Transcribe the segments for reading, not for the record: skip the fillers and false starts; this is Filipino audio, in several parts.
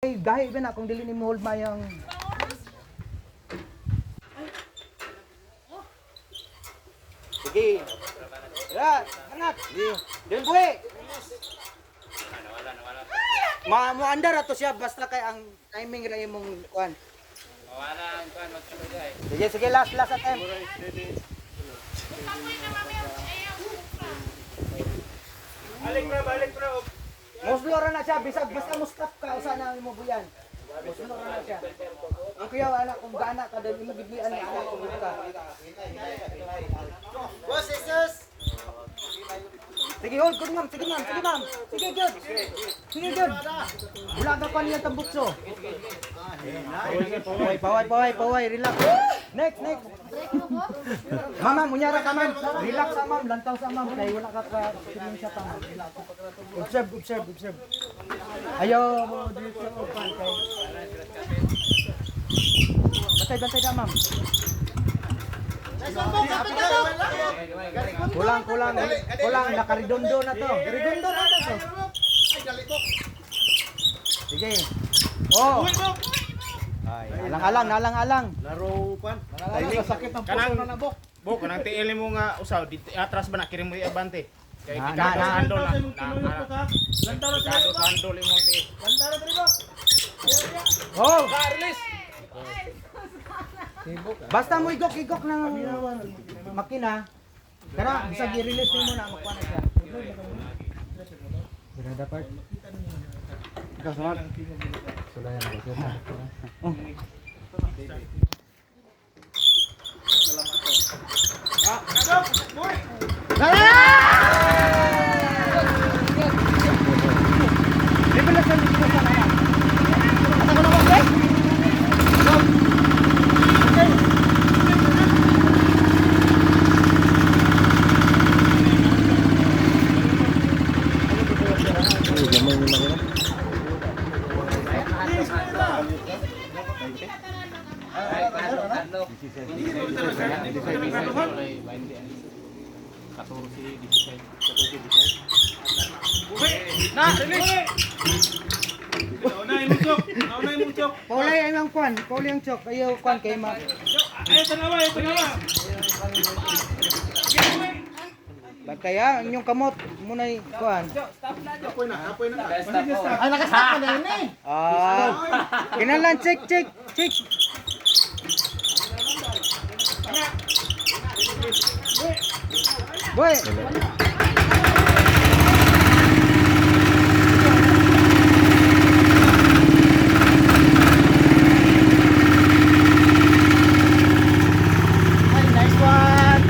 Gahi ba na kung dili ni mo hold mayang sige. Ya, anak. Din buhi. Mo andar ato siya basta kay ang timing ra imong kuan. Mawala ang kuan magsulugay. Sige, sige, last attempt. Balik bro. Muslo ra na siya bisag basta muskap ka usa na imo buyan. Muslo ra na siya. Ang kuya anak kung gaana ka dali mo gibian ni anak kung ka. Boss, Jesus. Sige, hold good ma'am. Sige ma'am. Sige ma'am. Sige good. Sige good. Wala ka pa niya tambutso. Paway. Relax. Next. Mama, munyara ka ma'am. Relax sa ma'am. Lantaw sa ma'am. Kaya wala ka pa. Tingin siya pa ma'am. Observe. Ayaw mo dito sa upan. Bantay ka ma'am. Kulang. Nakaridondo na to. Sige. Oh. Ay, alang. Laro pan. Sakit ng puso na nabok. Bo, kanang tiil mo nga usaw, atras ba na kiri mo i-abante. Kay Na, Ricardo na. Sandol na. Lantaro sa Ricardo Sandol mo ti. Lantaro dito. Oh. Release. Basta mo igok ng makina. Tara, bisag i-release mo na magkuha na siya. Sira dapat. Ikaw sunod. Sulayan ako. Oh. Libre lang sa libre sa na. Asa ko na ba, okay? Na, release. Naunay mo chok. Paulay ang kwan, paulay ang chok. Ayaw kwan kay ma. Ay, tanawa. Ba't kaya inyong kamot muna kwan? Apoy na. Ay, nakastop ka na yun eh. Kinalan, check. Boy. Ay, nice one.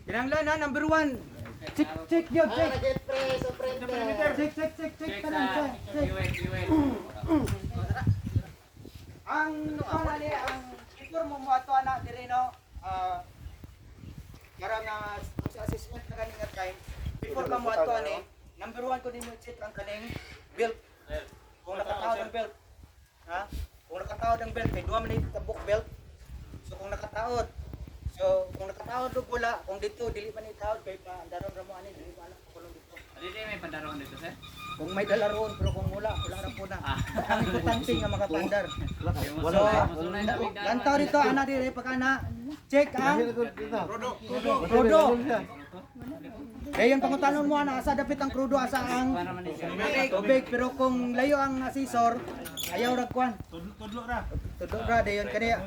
Kinanglan ha, number 1. Check yun, check. Check ka lang, check. Ang ano ni ang picture mo ato ana diri no. Karang sa assessment na kaning time. Before ka mo ato ani, number 1 ko din mo check ang kaning belt. Kung nakataod ang belt. Ha? Kung nakataod ang belt, kay 2 minute tabok belt. So kung nakataod og wala, kung dito dili man ni taod kay pa daron ra mo ani dili ba kulong dito. Dili may pandaron dito, sir. Kung may dala roon pero kung wala ra po na. Ang importante nga makapandar. So, lantaw dito ana diri pagkana. Check ang Crudo. Dayon pangutanon mo ana asa dapit ang crudo asa ang tubig pero kung layo ang asesor ayaw ra kwan. Tudlo ra. Tudlo ra dayon kaniya.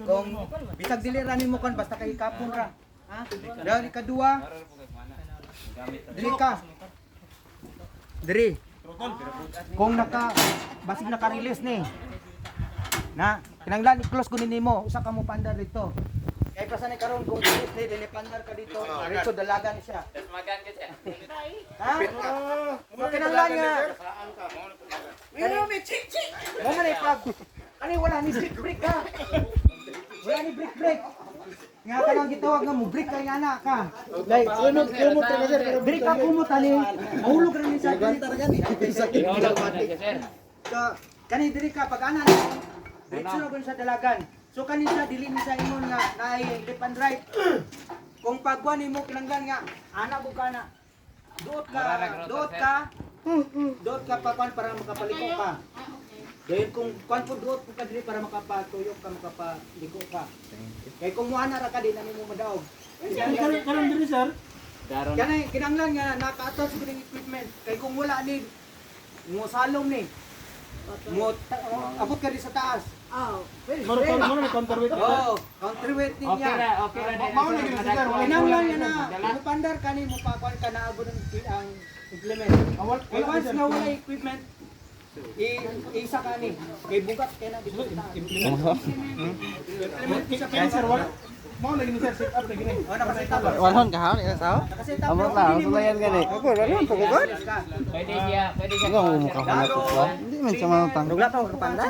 Kung bisag dili ra nimo kon basta kay kapon ra. Ha? Dayon ikadua. Dili ka. Diri. Kung basig naka-release ni. Na, kinanglan i-close ko nimo, usa ka mo pandar dito. Kay pasan ni karon kung dili pandar ka dito, dito dalagan siya. Magan ka siya. Ha? Mo kinanglan nga. Mo man ipag. Ani wala ni break ha. Wala ni break. Nga ka nang gitawag nga mo break kay ana ka. Like kumot ra kasi pero break ka kumot ani. Mahulog ra ni sa sakit. So kani diri ka pag ana Diretso na kun sa dalagan. So kanina dili ni sa ingon nga naay left and right. Kung pagkuan nimo kinanglan nga ana ko kana. Duot ka pagkuan para makapaliko ka. Dahil kung kuan po duot ka dili para makapatuyok ka makapaliko ka. Kay kung muana ra ka din ani mo madaog. Karon diri sir. Daron. Kanay kinanglan nga naka-attach ko ning equipment. Kay kung wala ni mo salom ni. Mo abot ka di sa taas. Moro ni counterweight. Oh, counterweight Okay niya. ra, okay ra. Mao na gid sir. Kinanglan nga na mupandar ka ni mo pakuan ka na abot ang implement. Kay once na wala equipment, isa ka ni. Kay bugat kay na dito. Implement sa Kaya sir wala. Mao na gid sir set up na gid. Oh, nakaset up. Walhon kahon ina sao? Nakaset up. Amot lang, sulayan gani. Opo, walhon pagugod. Pwede siya Ikaw mo mukha ka na to. Hindi man sa mga tang. Rugla pa ako kapanda.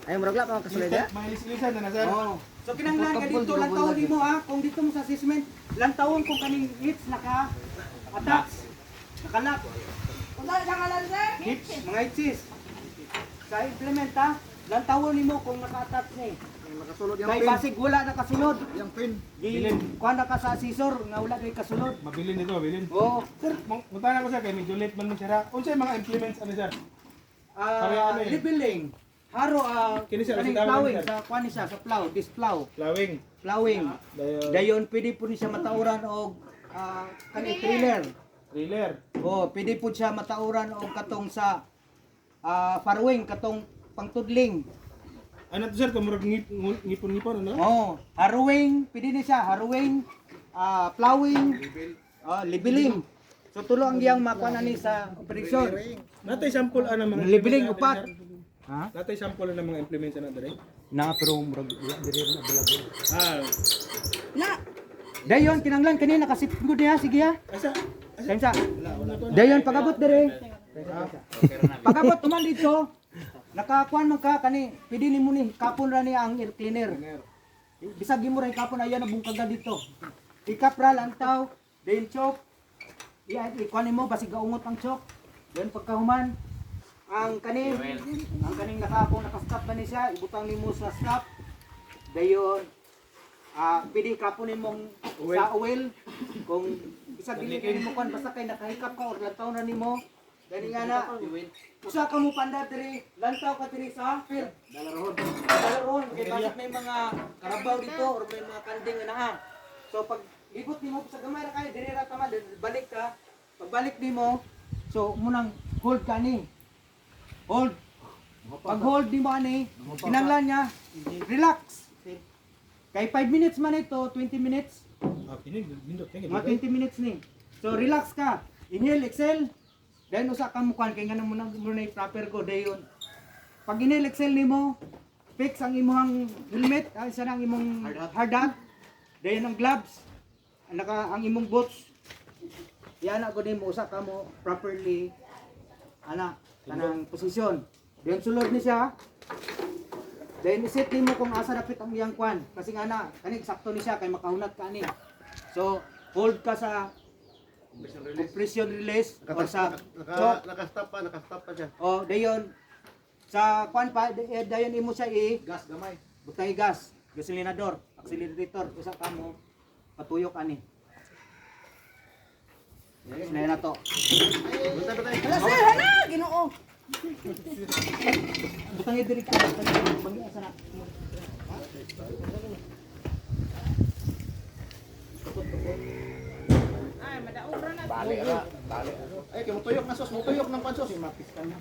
Ay, rugla pa ako kasulida. Mailis-ilisan na sir. Oh. So kinanglan ka dito lang taon mo ha. Kung dito mo sa assessment, lang taon kung kaning hits naka-attach. Nakalap. Hits, mga hits. Sa implement ha, lang taon nimo kung naka-attach ni. Kay basig wala nakasulod. Yang pin. Kuha na ka sa assessor nga wala kay kasulod. Mabilin nito, mabilin. Oo. Sir, muntahan ko sir kay medyo late man mo sir. Unsay mga implements ano sir? Ano yun? Leveling. Haro Kini siya, kaning kasi tawag plowing niya, sir. sa kuha ni siya sa plow, this plow. Plowing. Plowing. Dayon pwede po ni siya matauran og kaning trailer. Trailer. Oh, pwede po siya matauran og katong sa farwing katong pangtudling. Ano to sir, kumurag ngipon-ngipon ano? Oh, harrowing, pwede ni siya harrowing, plowing, leveling. So tulo ang giyang makuha na ni sa operasyon. Natay sample ana mga Leveling implements upat. natin, sir? Ha? Natay sample ng mga implements ana dere. Na pero murag diri na available. Ah, Dayon kinanglan kanina nakasip ko diha sige ha. asa? Sensa. Dayon pagabot dire. Pagabot man dito. Nakakuan man ka kani, pwede nimo ni kapon ra ni ang air cleaner. Bisag mo ra kapon ayan na bungkaga dito. Ikap ra lang taw, then chok. Iya ikuan nimo basig gaungot ang chok. Then pagkahuman ang kaning nakapon nakastop na ni siya, ibutang nimo sa stop. Dayon pwede kapon nimong sa oil kung bisag dili nimo kuan basta kay nakahikap ka or lantaw na nimo. Dani nga na, usa ka mo panda diri, lantaw ka diri sa field. Dalaron. Kay bakit may mga karabaw dito or may mga kanding nga naa. So pag ibot nimo sa gamay ra kay diri ra tama balik ka. Pagbalik nimo, so munang hold ka ni. Hold. Pag hold nimo ani, kinanglan niya, relax. Kay 5 minutes man ito, 20 minutes. Kini nindot kay. Mga 20 minutes ni. So relax ka. Inhale, exhale. Then usa ka mukuan kay ngano mo na proper ko dayon. Pag inhale exhale nimo, fix ang imong helmet, isa nang imong hard hat. Dayon ang gloves, ang imong boots. Yan ako nimo usa ka mo properly kanang posisyon. Dayon sulod ni siya. Dayon iset nimo kung asa dapit ang iyang kwan kasi nga kani sakto ni siya kay makahunat ka ani. So hold ka sa compression release or sa Nakastop pa siya. oh dayon sa kwan pa dayon imo siya Gas gamay. butang gas gasolinador accelerator usa ka mo patuyok ani yes na to Wala sir, hala, Ginoo. butang diri ka bangi asa na Ay, kay mutuyok na sos, mutuyok ng pansos. mapis ka na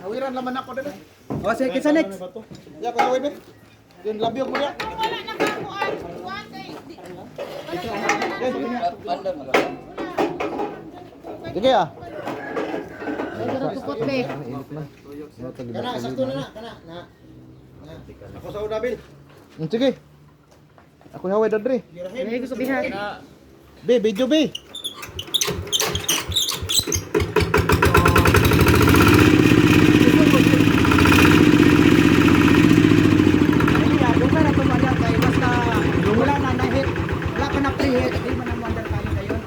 Hawiran laman ako dito. oh sige kinsa next Ya, kuya Webe. Yung labyog mo ya. Wala na kakuan. Kuan kay. Sige ah. Tukot be. Kana sakto na. Na. Ako sa udabil. Sige. Ako haway dadre. Ay gusto bihan. Be, video be. doon ka na tumanda kay basta wala na hit wala ka na pre-hit hindi man ang wonder kayo ngayon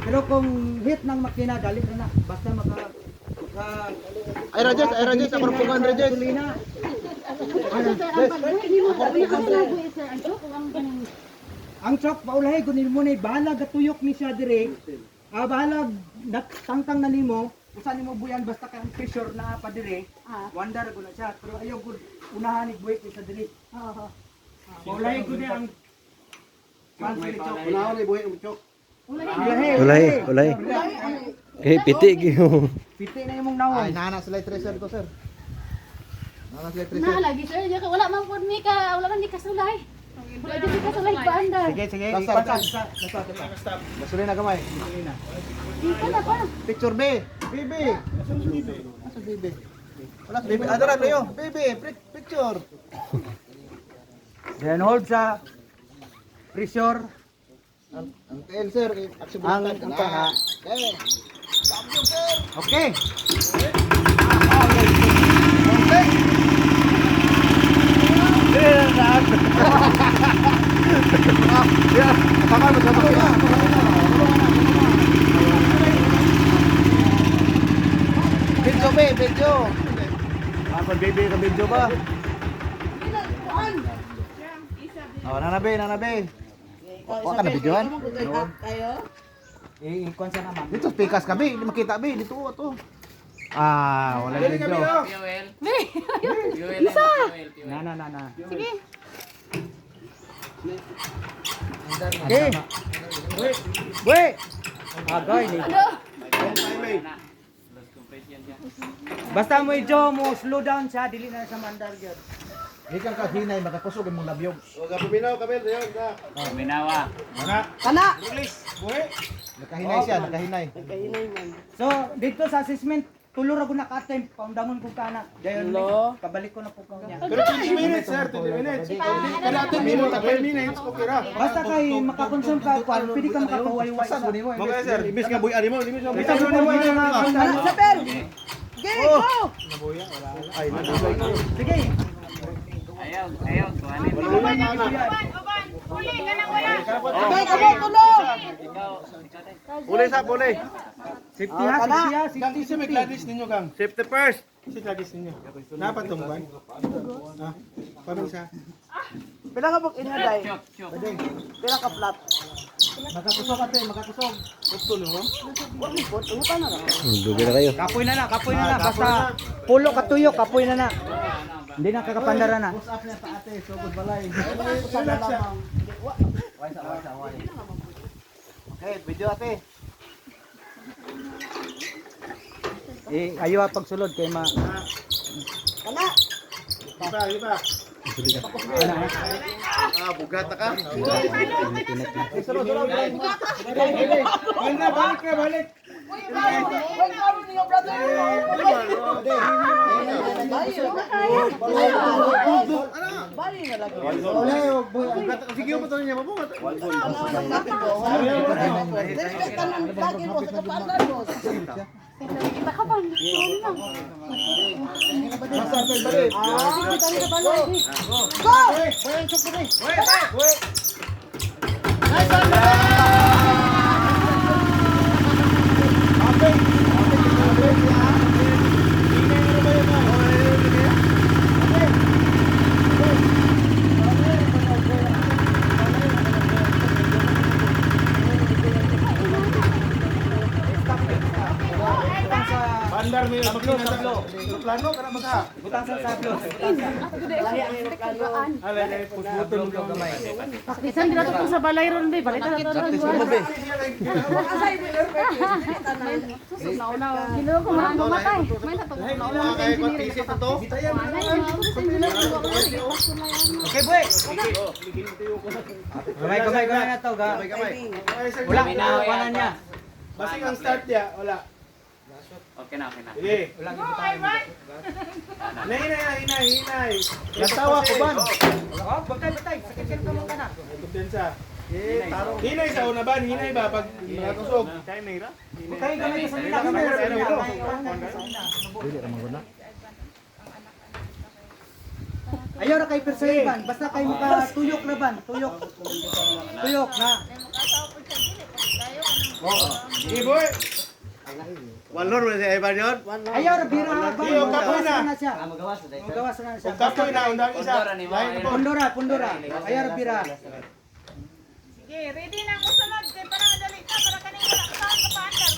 pero kung hit ng okay na, dali na na. Basta maka... Ay, Rajes, ako rin pugan, Rajes. Gasolina. Ang truck, paulahay, kunin mo na, bahalag atuyok ni siya dire. Bahalag, tangtang na nimo. Usan nimo buyan, basta kang pressure na pa dire. Wandar ko na siya. Pero ayaw ko, unahan ni buhay ko sa dire. Paulahay ko niya ang... Unahan ni buhay ang chok. Ulay. Eh, pitik yun. Piti na imong nawon. Ay, nana sila tracer ko, sir. Nana sila tracer. Na lagi sir, wala man pud mi ka, wala man mi kasulay. Wala di mi kasulay banda. Sige. Basta. Gasolina gamay. Di ka na pa. Picture B. Bibi. Asa Bibi? Wala si Bibi. Adara tayo. Bibi, picture. Then hold sa pressure. Ang tail, sir. Ang tanga. Okay. Video B, video. Ako Bibi ka video ba? Oh, nanabe. Wa ka na videohan? Ikon sa naman. Dito pikas ka Bi, hindi makita Bi, dito to. Wala video. Fuel. Mi. Fuel. Fuel. Na. Sige. Okay. Wait. Agay ni. Lost compression siya. Basta mo i-jo mo slow down siya, dili na sa mandar gyud. Ikan ka hinay makakusog imong labyog. Huwag ka puminaw, Kabel. Dayon ka. Minawa. Kana. Nakahinay siya, nakahinay. So, dito sa assessment, tulo ra ko naka-attempt, paundamon ko kana. Dayon kabalik ko na po ko niya. Pero 20 minutes, sir. 20 minutes. Kada 10 minutes, 10 minutes, okay ra. Basta kay makakonsume ka, pwede ka makakawayway sa. Okay, sir. Imbis nga buhay mo. Imbis nga Basta mo mo yung mga Sa pero. Go. Sige. Ayaw. Tuhanin. Okay, kamo tulong. Uli sa uli. Safety ha, safety ha. Kang isa may gladys ninyo, Kang. Safety first. Si gladys ninyo. Napatungban. Ha? Paano siya? Pila ka bok inaday? Chok. Pila ka flat? Makakusog ka tayo, makakusog. Gusto mo? Dugi na kayo. Kapoy na. Basta pulo katuyok, kapoy na. Hindi na kakapandara na. Push up na pa ate, sugod balay. Relax siya. Okay, video ate. Ayaw pagsulod kay ma... Kana. Iba. Bugat na ka. Balik. Sige mo to niya mo. Kita ka ba? Bandar mo yung plano ka na maka. Butang sa sablo. Pusbuton mo gamay. Isan dito to sa balay ron be, balitan na to ron. Susog na una. Gilo ko man matay. May sa pag nauna ng engineering. Okay, boy. Gamay na to, ga. Wala niya. Basta ang start niya, wala. Okay na. Sige. Walang ibutang. Hinay. Yasawa ko ban. Oh, batay. Sakit ka mo kana. Kumpiyansa. Hinay sa una ba? Hinay ba? Pag nakatusog. Okay, gamay ka sa nila. Ayaw na kay persuade ban. Basta kay makatuyok na ban. Tuyok na. Sige boy. Walor mo si Ivan yun? Ayaw ra bira ba? Iyo, kapoy na. siya. Magawas na siya. Kung kapoy na, undang isa. Lain po. Pundura. Ayaw ra bira. Sige, ready na ako sunod. Kaya para madali ka, para kanina wala ka saan ka paandar.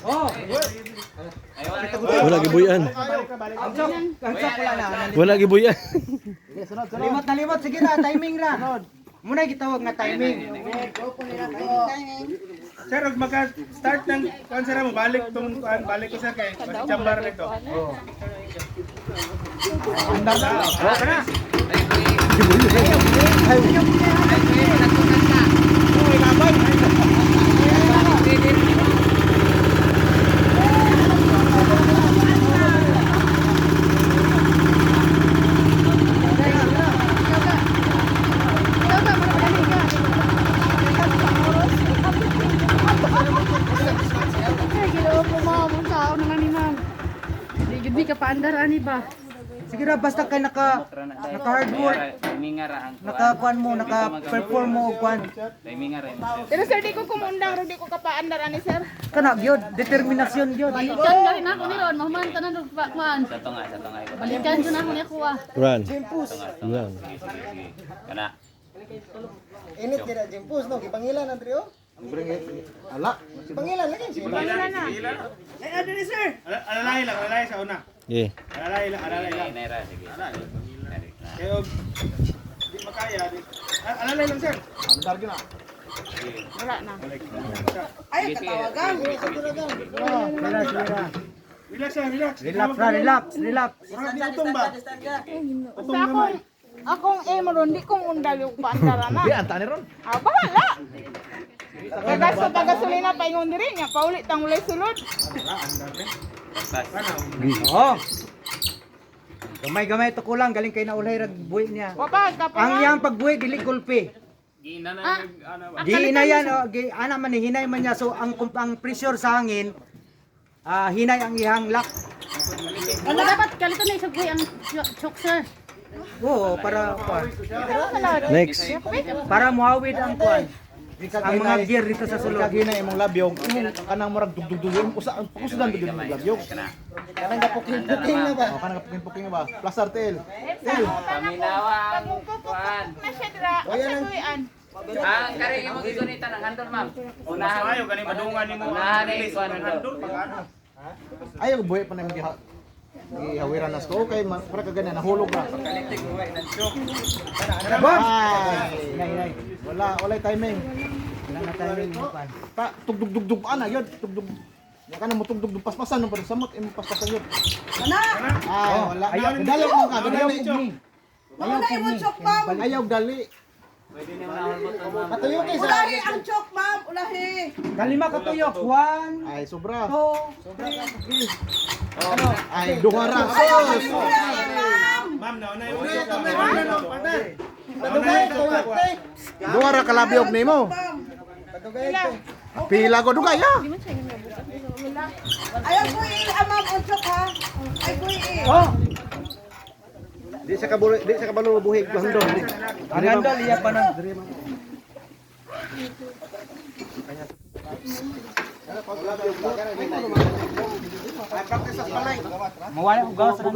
Oh, Wala gibuyan. ang chok wala na. Wala gibuyan. Limot. Sige na, timing ra. Muna gitawag nga timing. Sir, huwag maka-start ng kuan sir mo, balik ko sir kay basi chambar nito. Andar na. Kana. Hindi ka paandar ani ba? Sige na, basta kay naka hard work. Timinga ra ang Naka-kuan mo, naka-perform mo kuan. timinga ra. Pero sir, di ko kumundang, di ko ka paandar ani sir. Kana gyud, determinasyon gyud. Balikan ka rin ako niron, mahuman ka na rin man. Sa tunga. Balikan ko na ako ni ako ah. Run. Tunga. Sige. Kana. Init kira jimpus no, gipangilan ang trio. Ala, gipangilan lagi. Pangilan na. Alalay sa una. Yeah. Alalay lang. Naira sige. Kaya di makaya. Alalay lang sir. Andar gina. Wala na. Relax sir, relax. Relax. Murag di utong ba? Sa akong emo ron, di kong undang yung paandar na. Di anta ni ron. Ah, bahala. Taga-gasolina pa ingon diri niya, paulit tang ulay sulod. Oh. Gamay to kulang galing kay naulay rag buhi niya. Wapa ka pa. Ang iyang pagbuhi dili gulpi. Giina yan, ana man ni hinay man niya so ang pressure sa hangin hinay ang ihang lock. Ano dapat kalito na isang buhay ang chok sir. Oo, para kuan. Next. Para muhawid ang kuan. Ang mga gear dito sa sulod. Kagina imong labyong, imong kanang murag dugdug-dug usa ang pakusudan gid imong labyong. Kanang gapuking-puking na ba? O kanang gapuking-puking na ba? Plus artel. Paminawa ang kuan. Na siya dira, sa tuyan. Ang kare imo gigunita nang handol ma'am. Unahan. Ayo gani madungan nimo. Unahan ni kuan handol. Ayaw buhi pa nang gihawiran nas ko kay para kagana nahulog ra. Ay, wala timing. Wala na timing mo kuan. Pa tugdug-dug ana yun, tugdug. Ya kana mo tugdug paspasan no pero samot imong paspasan yun. Ay, wala. Ayaw Dalaw mo ka, Ayaw pugni. Ayaw gali. Pwede nimo na hulbot ma'am. Patuyo kay sa. Ulahi ang chok, ma'am. Ulahi. Kalima ka tuyok. 1, Ay, sobra. 2, 3. Ay, duhara. Ulahi, ma'am. Ma'am, nauna yung Duhara kalabyog nimo. Pila ko dugay ha. Ayaw ko ma'am, ang chok ha. Ay ko Oh, Di sa kabalo buhig handol. ang handol iya pa na. Mawala og gawas ra.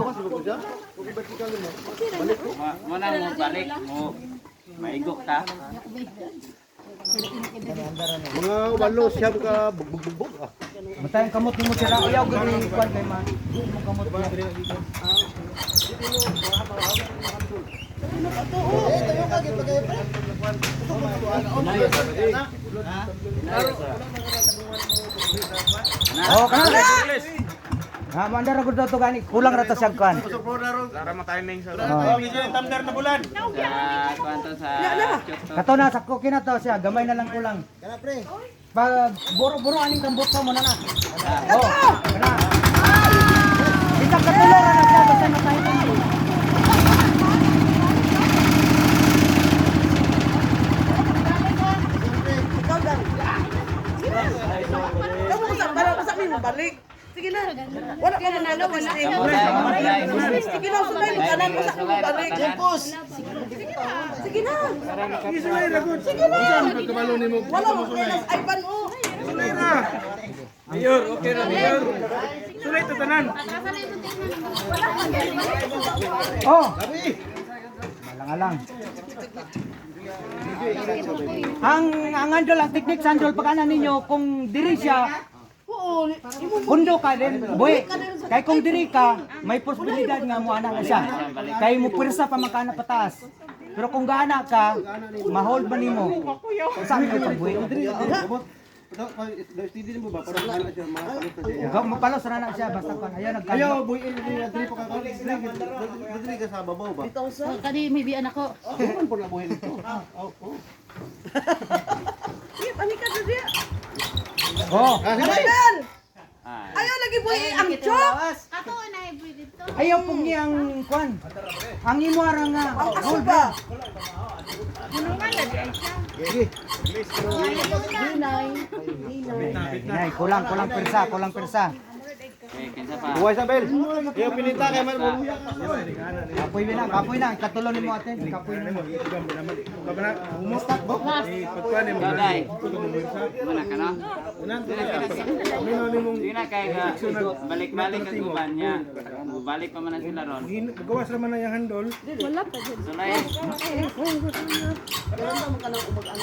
Mo na mo balik mo. Maigok ta. Mga walo siyam ka bugbog. Matay ang kamot nimo sira. Ayaw gud ni kuan kay man. Mo kamot niya. Oh, kana. Ha, mandar gud to gani. Kulang ra ta sa kuan. Lara mo timing sa. Oh, gikan tamdar na bulan. Sa kuan to sa chok. Kato na sakko kina to siya, gamay na lang kulang. Kana pre. Pag buro-buro aning kambot sa mo na na. Oh, kana. Kita katulong na siya basta matay mo. balik. Sige na. Wala ka man na wala. Sige na, sunay mo kanan mo sa akong balik. Jempos. Sige na. Sige na. Wala mo kailas ay ban o. na. Mayor, okay na mayor. Sulit ito tanan. Oh. Malang-alang. Ang andol ang technique sa andol pagana ninyo kung diri siya pundo ka din, boy. Kay kung diri ka, may posibilidad nga mo ana na siya. Kay mo pwersa pa makana pataas. Pero kung gaana ka, ma-hold ba nimo? Saan ka sa boy? Ikaw mapalos na na siya basta kan ayo nagkayo. boy, dili pa ka dili ka sa babaw ba? Kani may biyan ako. Ano po na buhay nito? Ani ka dia. Oh, Dal. Ayaw lagi buhi ang chok. Ato na hybrid dito. ayaw pong niyang kwan. Ang imo ara nga. Ang aso ba? Nay, kulang persa. Buhay sa bel. Iyo pinita kay man buluya. Kapoy na, katulon nimo ate, kapoy na. Umostak ba? Pagkuhan mo. Daday. Wala ka na? Hindi na kaya ka balik-balik ang guban niya. Balik pa man na sila ron. Gawas naman na yung handol. Sulay.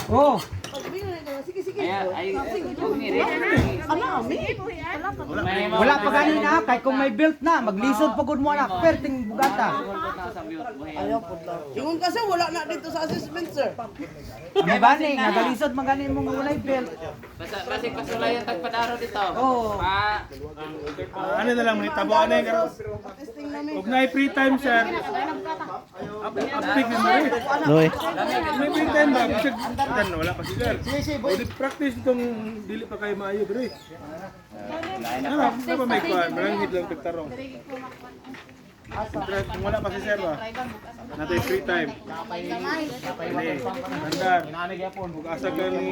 Oh, Ay, huwag niri. wala pa ganin na kay kung may belt na, maglisod pagod mo anak, perting bugata. Ayaw po daw. Ingon kasi wala na dito sa assessment, sir. May bani, nagalisod maganin mo wala belt. Basig pasulay ang tagpadaro dito. Oh. Ano na lang, may tabuan na yung Testing namin. Huwag na free time, sir. Uptick na mo rin. Noy. May free time ba? Kasi wala pa sila. Pwede practice itong dili pa kayo maayo, bro. Ano ba may kuhan? Marangit lang tagtarong. Kung wala pa si sir ba? Natin free time. Ini, handar. Huwag asa ka ni...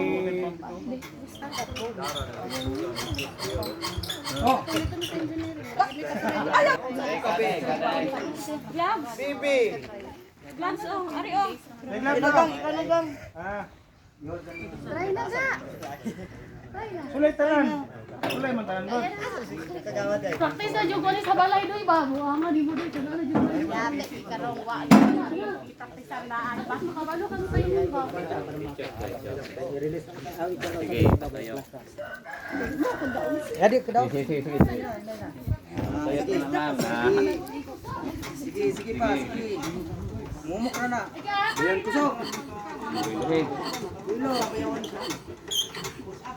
Oh, Gloves. Bibi. Gloves oh, ari oh. Ilagang, ilagang. Try na ga. Sulay tanan. Sulay man tanan doon. Practice na jud ko ni sa balay doy ba. Buanga di mo doy kana na jud. Yate karong wa. Practice na ano ba makabalo ka sa inyo ba. Sige, tayo. ready ka daw. Tayo na ma'am. Sige pa, sige. Mumok na. Ayan kusog. Okay.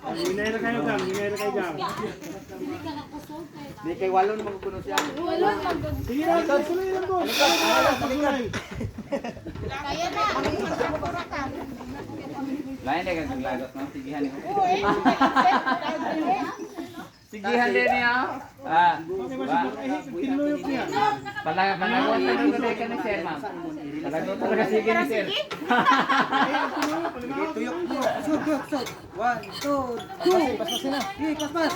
Hinay na kayo gang, hinay na kayo gang. Di kay walo na magkuno siya. Walo lang. Sige na, sulay lang doon. Sulay. Kaya na. Lain deh kang lagot ng sigihan ni. Sigihan din niya. Kinuyok niya. Palagon talaga ka ni sir, ma'am. Palagon talaga sige ni sir. Tuyok mo. Sug. 1, 2, 3. Pas na. Hey, pas.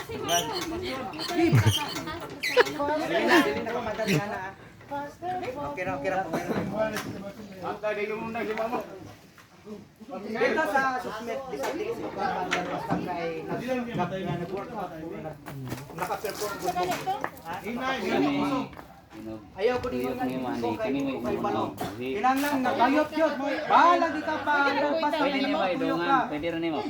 Dili na madali na. Okay ra. Ang tagay mo muna si mama. Dito sa susmet disability basta kay nag-work naka-perform ayaw ko din Kani mo. Kinang lang nagayot yun. Bahala di ka pa. Pwede niyo ba idungan? Pwede rin mo.